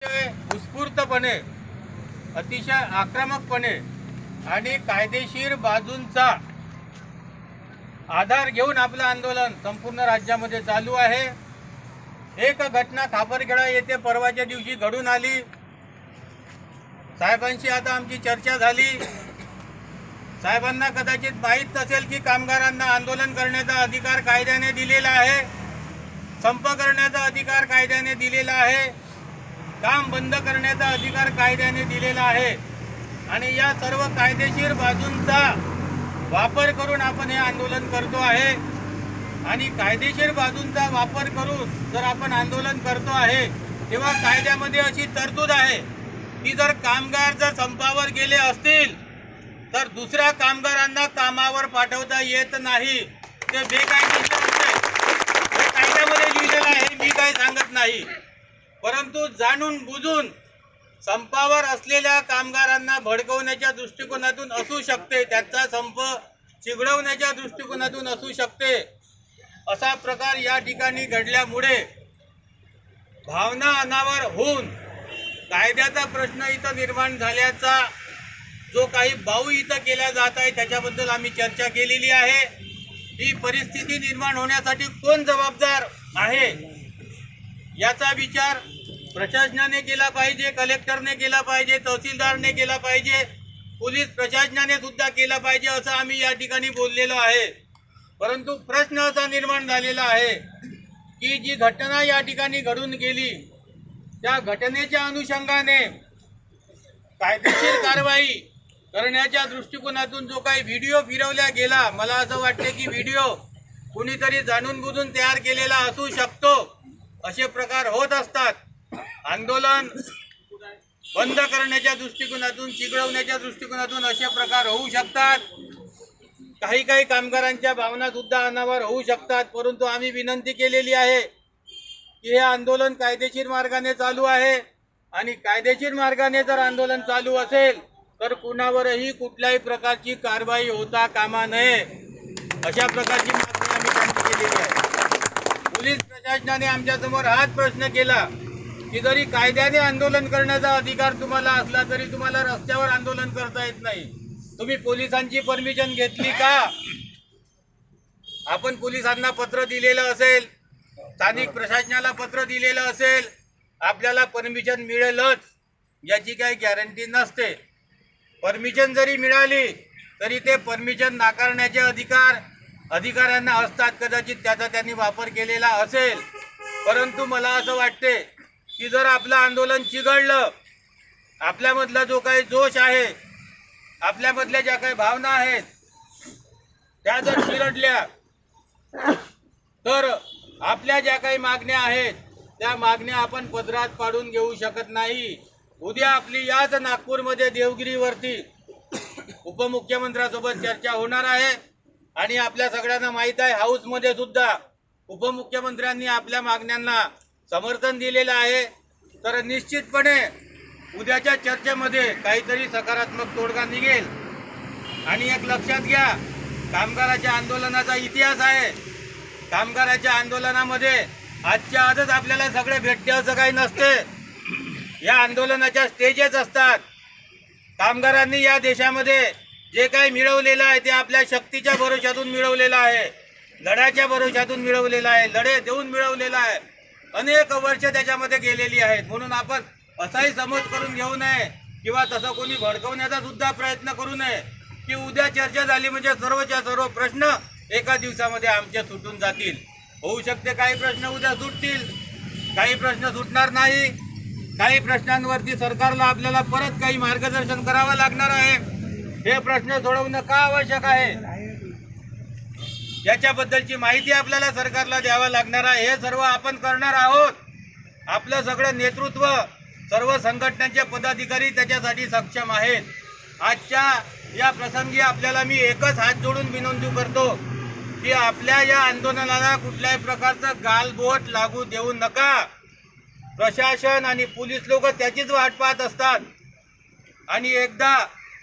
उत्स्फूर्तपणे, अतिशय आक्रमकपणे आणि कायदेशीर बाजूंचा आधार घेऊन आपलं आंदोलन संपूर्ण राज्यामध्ये चालू आहे। एक घटना खापरखेडा येथे परवाच्या दिवशी घडून आली। साहेबांशी आता आमची चर्चा झाली। साहेबांना कदाचित माहीत नसेल की कामगारांना आंदोलन करण्याचा अधिकार कायद्याने दिलेला आहे, संप करण्याचा अधिकार कायद्याने दिलेला आहे, काम बंद करण्याचा अधिकार कायद्याने दिलेला आहे आणि या सर्व कायदेशीर बाजूंचा वापर करून आपण हे आंदोलन करतो आहे। आणि कायदेशीर बाजूंचा वापर करून जर आपण आंदोलन करतो आहे तेव्हा कायद्यामध्ये अशी तरतूद आहे की जर कामगार जर संपावर गेले असतील तर दुसऱ्या कामगारांना कामावर पाठवता येत नाही, ते बेकायदेशीर असते। हे कायद्यामध्ये लिहिलेलं आहे, मी काही सांगत नाही। परंतु जाणून बुजून संपावर असलेल्या कामगारांना भडकवण्याच्या दृष्टिकोनातून असू शकते, त्यांचा संप चिघळवण्याच्या दृष्टिकोनातून असू शकते, असा प्रकार या ठिकाणी घडल्यामुळे भावना अनावर होऊन कायद्याचा प्रश्न इथं निर्माण झाल्याचा जो काही बाऊ इथं केला जात आहे त्याच्याबद्दल आम्ही चर्चा केलेली आहे। ही परिस्थिती निर्माण होण्यासाठी कोण जबाबदार आहे याचा विचार प्रशासनाने केला पाहिजे, कलेक्टरने केला पाहिजे, तहसीलदारने केला पाहिजे, पोलीस प्रशासनाने सुद्धा केला पाहिजे, असं आम्ही या ठिकाणी बोललेलो आहे। परंतु प्रश्न असा निर्माण झालेला आहे की जी घटना या ठिकाणी घडून गेली त्या घटनेच्या अनुषंगाने कायदेशीर कारवाई करण्याच्या दृष्टिकोनातून जो काही व्हिडिओ फिरवला गेला, मला असं वाटते की व्हिडिओ कुणीतरी जाणून बुजून तयार केलेला असू शकतो। असे प्रकार होत असतात। आंदोलन बंद करण्याच्या दृष्टिकोनातून, चिघळवण्याच्या दृष्टिकोनातून असे प्रकार होऊ शकतात। काही कामगारांच्या भावना सुद्धा अनावर होऊ शकतात। परंतु आम्ही विनंती केलेली आहे की हे आंदोलन कायदेशीर मार्गाने चालू आहे आणि कायदेशीर मार्गाने जर आंदोलन चालू असेल तर कुणावरही कुठल्याही प्रकारची कारवाई होता कामा नये, अशा प्रकारची मागणी आम्ही त्यांनी केलेली आहे। पोलीस प्रशासनाने आमच्यासमोर हाच प्रश्न केला की जरी कायद्याने आंदोलन करण्याचा अधिकार तुम्हाला असला तरी तुम्हाला रस्त्यावर आंदोलन करता येत नाही, तुम्ही पोलिसांची परमिशन घेतली का? आपण पोलिसांना पत्र दिलेलं असेल, स्थानिक प्रशासनाला पत्र दिलेलं असेल, आपल्याला परमिशन मिळेलच याची काही गॅरंटी नसते। परमिशन जरी मिळाली तरी ते परमिशन नाकारण्याचे अधिकार अधिकाऱ्यांना असतात, कदाचित त्याचा त्यांनी वापर केलेला असेल। परंतु मला असं वाटते की जर आपलं आंदोलन चिघळलं, आपल्यामधला जो काही जोश आहे, आपल्यामधल्या ज्या काही भावना आहेत त्या जर चिरडल्या तर आपल्या ज्या काही मागण्या आहेत त्या मागण्या आपण पदरात पाडून घेऊ शकत नाही। उद्या आपली याच नागपूरमध्ये देवगिरीवरती उपमुख्यमंत्र्यांसोबत चर्चा होणार आहे आणि आपल्या सगळ्यांना माहीत आहे हाऊसमध्ये सुद्धा उपमुख्यमंत्र्यांनी आपल्या मागण्यांना समर्थन दिलेलं आहे। तर निश्चितपणे उद्याच्या चर्चेमध्ये काहीतरी सकारात्मक तोडगा निघेल। आणि एक लक्षात घ्या, कामगाराच्या आंदोलनाचा इतिहास आहे। कामगाराच्या आंदोलनामध्ये आजच्या आजच आपल्याला सगळे भेटते असं काही नसते। या आंदोलनाच्या स्टेजेस असतात। कामगारांनी या देशामध्ये जे काही मिळवलेलं आहे ते आपल्या शक्तीच्या भरोशातून मिळवलेलं आहे, लढ्याच्या भरोशातून मिळवलेलं आहे, लढे देऊन मिळवलेलं आहे। अनेक वर्ष त्याच्यामध्ये गेलेली आहेत। म्हणून आपण असाही समज करून घेऊ नये किंवा तसं कोणी भडकवण्याचा सुद्धा प्रयत्न करू नये की उद्या चर्चा झाली म्हणजे सर्वच्या सर्व प्रश्न एका दिवसामध्ये आमच्या सुटून जातील। होऊ शकते काही प्रश्न उद्या सुटतील, काही प्रश्न सुटणार नाही, काही प्रश्नांवरती सरकारला आपल्याला परत काही मार्गदर्शन करावं लागणार आहे। हे प्रश्न सोडवणं का आवश्यक आहे याच्याबद्दलची माहिती आपल्याला सरकारला द्यावा लागणार आहे। हे सर्व आपण करणार आहोत। आपलं सगळं नेतृत्व, सर्व संघटनांचे पदाधिकारी त्याच्यासाठी सक्षम आहेत। आजच्या या प्रसंगी आपल्याला मी एकच हात जोडून विनंती करतो की आपल्या या आंदोलनाला कुठल्याही प्रकारचं गालबोट लागू देऊ नका। प्रशासन आणि पोलीस लोक त्याचीच वाट पाहत असतात आणि एकदा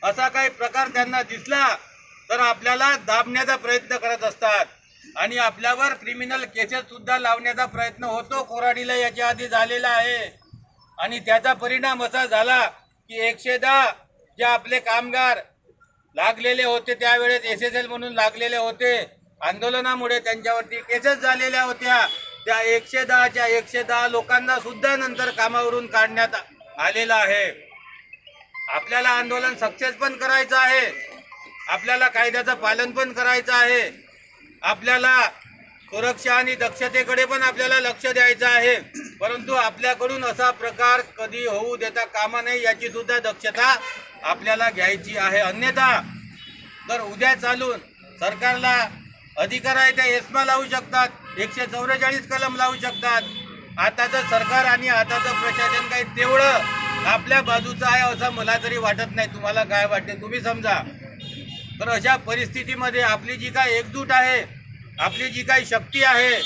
असा काही प्रकार त्यांना दिसला तर आपल्याला दाबण्याचा प्रयत्न करत असतात आणि आपल्यावर क्रिमिनल केसेस सुद्धा लावण्याचा प्रयत्न होतो। कोराडीला याच्या आधी झालेला आहे। आणि त्याचा परिणाम असा झाला की 110 जे आपले कामगार लागलेले होते त्यावेळेस SSL म्हणून लागलेले होते, आंदोलनामुळे त्यांच्यावरती केसेस झालेल्या होत्या, त्या 110च्या 110 लोकांना सुद्धा नंतर कामावरून काढण्यात आलेलं आहे। आपल्याला आंदोलन सक्सेस पण करायचं आहे, आपल्याला कायद्याचं पालन पण करायचं आहे, आपल्याला सुरक्षा आणि दक्षतेकडे पण आपल्याला लक्ष द्यायचं आहे, परंतु आपल्याकडून असा प्रकार कधी होऊ देता कामा नये याची सुद्धा दक्षता आपल्याला घ्यायची आहे। अन्यथा तर उद्या चालून सरकारला अधिकार आहे ते एस्मा लावू शकतात, 144 कलम लावू शकतात। आताचं सरकार आणि आताचं प्रशासन काही तेवढं आपल्या बाजूचं आहे असं मला तरी वाटत नाही। तुम्हाला काय वाटते तुम्ही समजा। तर अशा परिस्थितीमध्ये आपली जी काही एकजूट आहे, आपली जी काही शक्ती आहे,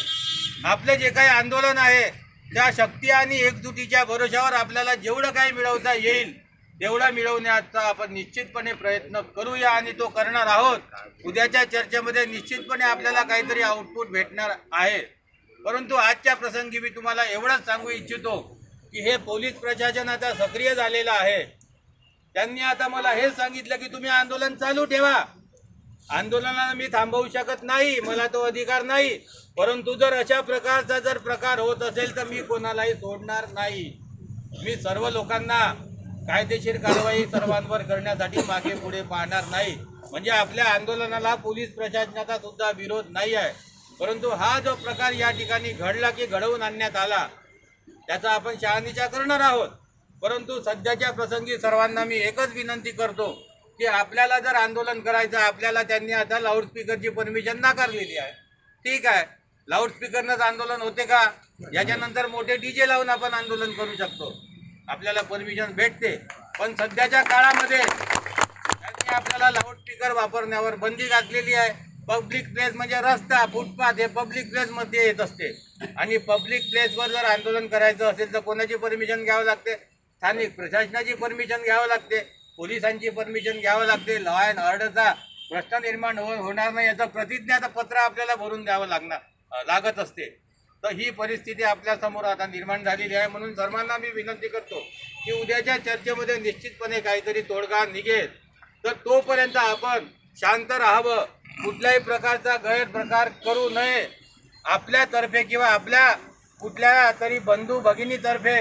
आपले जे काही आंदोलन आहे, त्या शक्ती आणि एकजुटीच्या भरोशावर आपल्याला जेवढं काही मिळवता येईल तेवढा मिळवण्याचा आपण निश्चितपणे प्रयत्न करूया आणि तो करणार आहोत। उद्याच्या चर्चेमध्ये निश्चितपणे आपल्याला काहीतरी आउटपुट भेटणार आहे। परंतु आजच्या प्रसंगी मी तुम्हाला एवढंच सांगू इच्छितो की हे पोलीस प्रशासन आता सक्रिय झालेलं आहे। त्यांनी आता मला हे सांगितलं की तुम्ही आंदोलन चालू ठेवा, आंदोलनाला मी थांबवू शकत नाही, मला तो अधिकार नाही, परंतु जर अशा प्रकारचा जर प्रकार होत असेल तर मी कोणालाही सोडणार नाही। मी सर्व लोकांना कायदेशीर कारवाई सर्वांवर करण्यासाठी मागे पुढे पाहणार नाही। म्हणजे आपल्या आंदोलनाला पोलीस प्रशासनाचा सुद्धा विरोध नाही आहे, परंतु हा जो प्रकार या ठिकाणी घडला की घडवून आणण्यात आला त्याचा आपण शहानिशा करणार आहोत। परंतु सध्याच्या प्रसंगी सर्वांना मी एकच विनंती करतो की आपल्याला जर आंदोलन करायचं, आपल्याला त्यांनी आता लाऊडस्पीकरची परमिशन नाकारलेली आहे, ठीक आहे, लाऊडस्पीकरनंच आंदोलन होते का? याच्यानंतर मोठे DJ लावून आपण आंदोलन करू शकतो, आपल्याला परमिशन भेटते। पण सध्याच्या काळामध्ये त्यांनी आपल्याला लाऊडस्पीकर वापरण्यावर बंदी घातलेली आहे। पब्लिक प्लेस म्हणजे रस्ता, फुटपाथ हे पब्लिक प्लेस मध्ये येत असते आणि पब्लिक प्लेसवर जर आंदोलन करायचं असेल तर कोणाची परमिशन घ्यावं लागते? स्थानिक प्रशासनाची परमिशन घ्यावं लागते, पोलिसांची परमिशन घ्यावं लागते। लॉ अँड ऑर्डरचा प्रश्न निर्माण होणार नाही याचं प्रतिज्ञाचं पत्र आपल्याला भरून द्यावं लागत असते। तर ही परिस्थिती आपल्या समोर आता निर्माण झालेली आहे। म्हणून सर्वांना मी विनंती करतो की उद्याच्या चर्चेमध्ये निश्चितपणे काहीतरी तोडगा निघेल, तर तोपर्यंत आपण शांत राहावं, कुठल्याही प्रकारचा गैरप्रकार करू नये। आपल्यातर्फे किंवा आपल्या कुठल्या तरी बंधू भगिनीतर्फे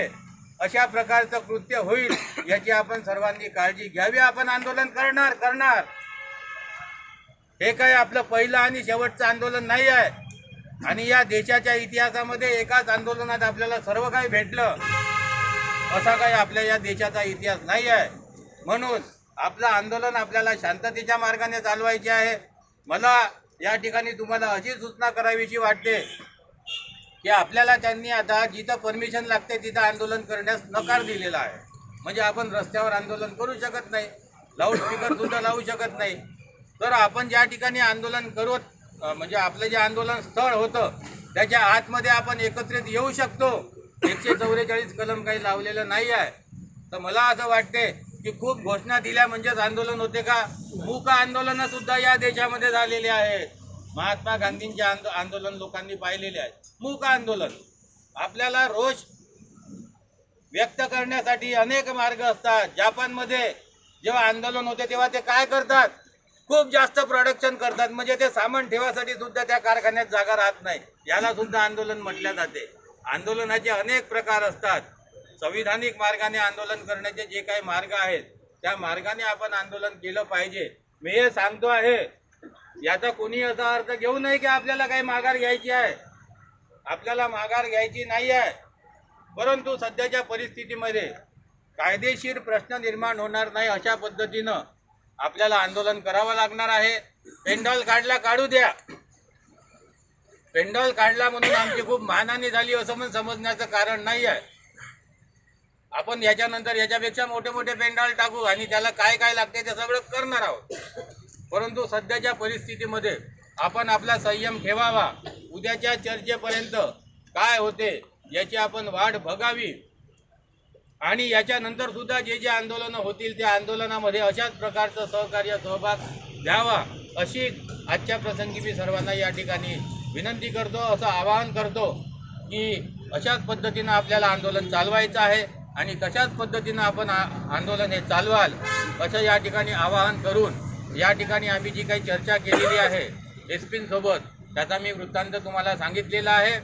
अशा प्रकारचं कृत्य होईल याची आपण सर्वांनी काळजी घ्यावी। आपण आंदोलन करणार हे काय आपलं पहिलं आणि शेवटचं आंदोलन नाही आहे आणि या देशाच्या इतिहासामध्ये एकाच आंदोलनात आपल्याला सर्व काही भेटलं असा काही आपल्या या देशाचा इतिहास नाही आहे। म्हणून आपलं आंदोलन आपल्याला शांततेच्या मार्गाने चालवायचे आहे। मला या ठिकाणी तुम्हाला अशी सूचना करावीशी वाटते की आपल्याला त्यांनी आता जिथं परमिशन लागते तिथं आंदोलन करण्यास नकार दिलेला आहे। म्हणजे आपण रस्त्यावर आंदोलन करू शकत नाही, लाऊडस्पीकर सुद्धा लावू शकत नाही। तर आपण ज्या ठिकाणी आंदोलन करत म्हणजे आपलं जे आंदोलन स्थळ होतं त्याच्या आतमध्ये आपण एकत्रित येऊ शकतो, 144 कलम काही लावलेलं नाही आहे। तर मला असं वाटते की खूप घोषणा दिल्या म्हणजेच आंदोलन होते का? मूक आंदोलन सुद्धा या देशामध्ये झालेले आहेत। महात्मा गांधींचे आंदोलन लोकांनी पाहिलेले आहे, मूक आंदोलन। आपल्याला रोष व्यक्त करण्यासाठी अनेक मार्ग असतात। जपानमध्ये जेव्हा आंदोलन होते तेव्हा ते काय करतात? खूप जास्त प्रोडक्शन करतात, म्हणजे ते सामान ठेवासाठी सुद्धा त्या कारखान्यात जागा राहत नाही, याला सुद्धा आंदोलन म्हटले जाते। आंदोलनाचे अनेक प्रकार असतात, संविधानिक मार्गाने आंदोलन करण्याचे जे काही मार्ग आहेत त्या मार्गाने आपण आंदोलन केलं पाहिजे। मी हे सांगतो आहे, याचा कोणी असा अर्थ घेऊ नये की आपल्याला काही माघार घ्यायची आहे, आपल्याला माघार घ्यायची नाही आहे। परंतु सध्याच्या परिस्थितीमध्ये कायदेशीर प्रश्न निर्माण होणार नाही अशा पद्धतीनं आपल्याला आंदोलन करावं लागणार आहे। पेंडॉल काढू द्या, पेंडॉल काढला म्हणून आमची खूप मानहानी झाली असं पण समजण्याचं कारण नाही आहे। आपण याच्यानंतर याच्यापेक्षा मोठे मोठे पेंडॉल टाकू आणि त्याला काय काय लागते ते सगळं करणार आहोत। परंतु सध्याच्या परिस्थितीमध्ये आपण आपला संयम ठेवावा। उद्याच्या चर्चेपर्यंत काय होते याची आपण वाट बघावी आणि याच्यानंतर सुद्धा जे जे आंदोलनं होतील त्या आंदोलनामध्ये अशाच प्रकारचं सहभाग द्यावा अशी आजच्या प्रसंगी मी सर्वांना या ठिकाणी विनंती करतो, असं आवाहन करतो की अशाच पद्धतीनं आपल्याला आंदोलन चालवायचं आहे आणि तशाच पद्धतीनं आपण आंदोलन हे चालवाल असं या ठिकाणी आवाहन करून या ठिकाणी आम्ही जी काही चर्चा केलेली आहे एसपींसोबत त्याचा मी वृत्तांत तुम्हाला सांगितलेला आहे.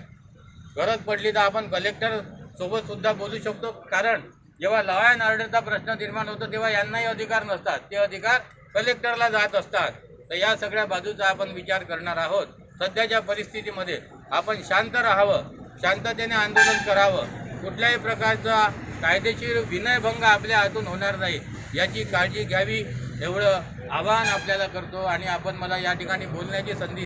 गरज पडली तर आपण कलेक्टर सोबत सुद्धा बोलू शकतो, कारण जेव्हा लॉ अँड ऑर्डरचा प्रश्न निर्माण होतो तेव्हा यांनाही अधिकार नसतात, ते अधिकार कलेक्टरला जात असतात. तर या सगळ्या बाजूचा आपण विचार करणार आहोत. सध्याच्या परिस्थितीमध्ये आपण शांत राहावं, शांततेने आंदोलन करावं, कुठल्याही प्रकारचा कायदेशीर विनयभंग आपल्या हातून होणार नाही याची काळजी घ्यावी एवढं आवाहन आपल्याला करतो. आणि आपण मला या ठिकाणी बोलण्याची संधी